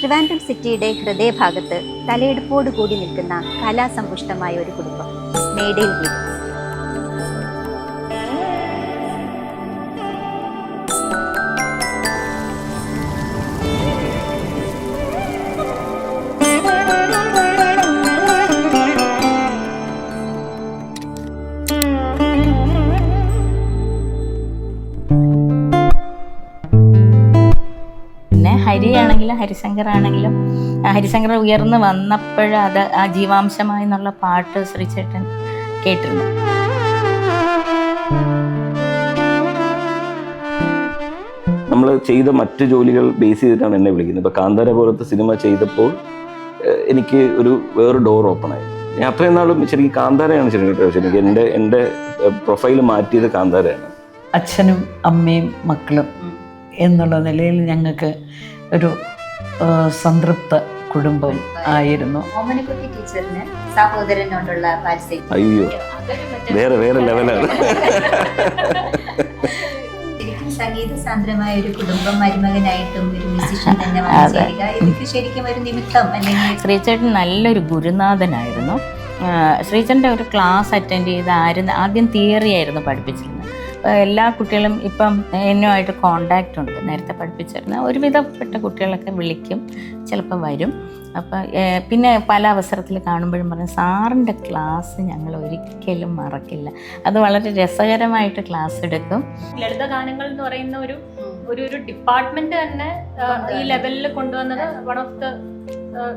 ട്രിവാൻഡ്രം സിറ്റിയുടെ ഹൃദയഭാഗത്ത് തലയെടുപ്പോട് കൂടി നിൽക്കുന്ന കലാസമ്പുഷ്ടമായ ഒരു കുടുംബം, മേഡയിൽ വീട്. ഹരിയാണെങ്കിലും ഹരിശങ്കർ ആണെങ്കിലും ഹരിശങ്കർ ഉയർന്നു വന്നപ്പോൾ അത് ആ ജീവാംശമായി എന്നുള്ള പാട്ട് ശ്രീചേട്ടൻ കേട്ടിരുന്നു. നമ്മൾ ചെയ്ത മറ്റു ജോലികൾ ബേസ് ചെയ്തിട്ടാണ് എന്നെ വിളിക്കുന്നത്. ഇപ്പോൾ കാന്താര പോലത്തെ സിനിമ ചെയ്തപ്പോൾ എനിക്ക് വേറെ ഡോർ ഓപ്പൺ ആയി. ഞാൻ അത്രയും നാളും ശരിക്കും കാന്താരയാണ് ശരിക്കും എൻ്റെ പ്രൊഫൈൽ മാറ്റിയത് കാന്താരയാണ്. അച്ഛനും അമ്മയും മക്കളും എന്നുള്ള നിലയിൽ ഞങ്ങൾക്ക് ഒരു സംതൃപ്ത കുടുംബം ആയിരുന്നു. ഓമനക്കുട്ടി ടീച്ചറിന് സഹോദരനോടുള്ള വാത്സല്യം അയ്യോ വേറെ ലെവലാണ്. ശരിക്കും സംഗീത സാന്ദ്രമായ ഒരു കുടുംബം, മരുമകനായിട്ടും ഒരു മ്യൂസിഷ്യൻ തന്നെ വന്നു ചേരുക, എനിക്ക് ശരിക്കും ഒരു നിമിത്തം അല്ലെങ്കിൽ. ശ്രീചേട്ടൻ നല്ലൊരു ഗുരുനാഥനായിരുന്നു. ശ്രീചേട്ടൻ്റെ ഒരു ക്ലാസ് അറ്റൻഡ് ചെയ്ത് ആദ്യം തിയറി ആയിരുന്നു പഠിപ്പിച്ചിരുന്നത്. എല്ലാ കുട്ടികളും ഇപ്പം എന്നുമായിട്ട് കോണ്ടാക്റ്റ് ഉണ്ട്. നേരത്തെ പഠിപ്പിച്ചിരുന്ന ഒരുവിധപ്പെട്ട കുട്ടികളൊക്കെ വിളിക്കും, ചിലപ്പോൾ വരും. അപ്പം പിന്നെ പല അവസരത്തിൽ കാണുമ്പോഴും പറഞ്ഞു, സാറിൻ്റെ ക്ലാസ് ഞങ്ങൾ ഒരിക്കലും മറക്കില്ല. അത് വളരെ രസകരമായിട്ട് ക്ലാസ് എടുക്കും. ലളിതഗാനങ്ങൾ എന്ന് പറയുന്ന ഒരു ഡിപ്പാർട്ട്മെന്റ് തന്നെ ഈ ലെവലിൽ കൊണ്ടുവന്നത് വൺ ഓഫ് ദ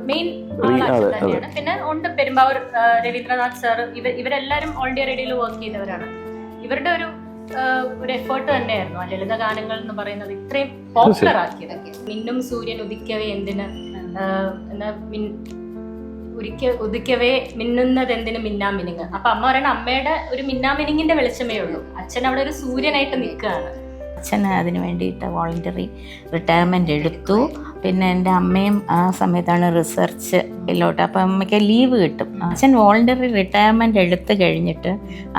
മെയിൻ തന്നെയാണ്. പിന്നെ ഉണ്ട് പെരുമ്പാവൂർ രവീന്ദ്രനാഥ് സാർ, ഇവരെല്ലാവരും ഓൾ ഇന്ത്യ റേഡിയോയിൽ വർക്ക് ചെയ്തവരാണ്. ഇവരുടെ ഒരു എഫേർട്ട് തന്നെയായിരുന്നു ആ ലളിതഗാനങ്ങൾ എന്ന് പറയുന്നത് ഇത്രയും പോപ്പുലർ ആക്കിയത്. മിന്നും സൂര്യൻ ഉദിക്കവേ എന്തിന് ഉദിക്കവേ മിന്നുന്നത് എന്തിന് മിന്നാമിനിങ്. അപ്പൊ അമ്മ പറയണ അമ്മയുടെ ഒരു മിന്നാമിനിങ്ങിന്റെ വെളിച്ചമേ ഉള്ളൂ. അച്ഛൻ അവിടെ ഒരു സൂര്യനായിട്ട് നിൽക്കുകയാണ്. അച്ഛൻ അതിന് വേണ്ടിയിട്ട് വോളണ്ടറി റിട്ടയർമെൻ്റ് എടുത്തു. പിന്നെ എൻ്റെ അമ്മയും ആ സമയത്താണ് റിസർച്ചിലോട്ട്, അപ്പം അമ്മയ്ക്ക് ലീവ് കിട്ടും. അച്ഛൻ വോളണ്ടറി റിട്ടയർമെൻ്റ് എടുത്തു കഴിഞ്ഞിട്ട്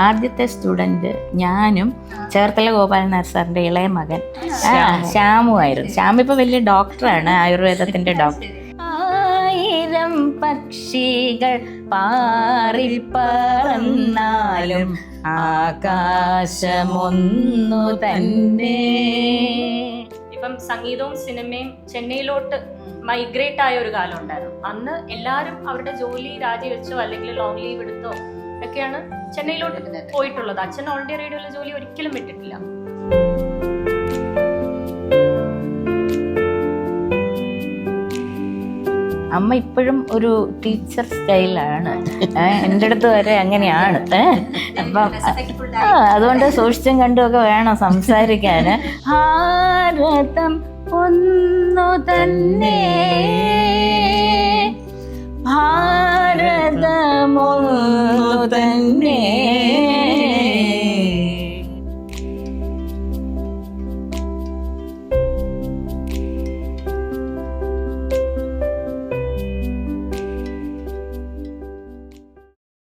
ആദ്യത്തെ സ്റ്റുഡൻറ്റ് ഞാനും ചേർത്തല ഗോപാലൻ നായർ സാറിൻ്റെ ഇളയ മകൻ ശ്യാമുമായിരുന്നു. ശ്യാം ഇപ്പോൾ വലിയ ഡോക്ടറാണ്, ആയുർവേദത്തിൻ്റെ ഡോക്ടർ. ആയിരം പക്ഷികൾ പാറിൽ പറന്നാലും ആകാശമൊന്നു തന്നെ. ഇപ്പം സംഗീതവും സിനിമയും ചെന്നൈയിലോട്ട് മൈഗ്രേറ്റ് ആയ ഒരു കാലം ഉണ്ടായിരുന്നു. അന്ന് എല്ലാവരും അവരുടെ ജോലി രാജിവെച്ചോ അല്ലെങ്കിൽ ലോങ് ലീവ് എടുത്തോ ഒക്കെയാണ് ചെന്നൈയിലോട്ട് പോയിട്ടുള്ളത്. അച്ഛൻ ഓൾ ഇന്ത്യ റേഡിയോയിലെ ജോലി ഒരിക്കലും വിട്ടിട്ടില്ല. അമ്മ ഇപ്പോഴും ഒരു ടീച്ചർ സ്റ്റൈലാണ്. എൻ്റെ അടുത്ത് വരെ അങ്ങനെയാണ്. അപ്പം അതുകൊണ്ട് സൂക്ഷിച്ചും കണ്ടുമൊക്കെ വേണം സംസാരിക്കാൻ. ഭാരതം ഒന്നു തന്നെ, ഭാരതമൊന്നു തന്നെ.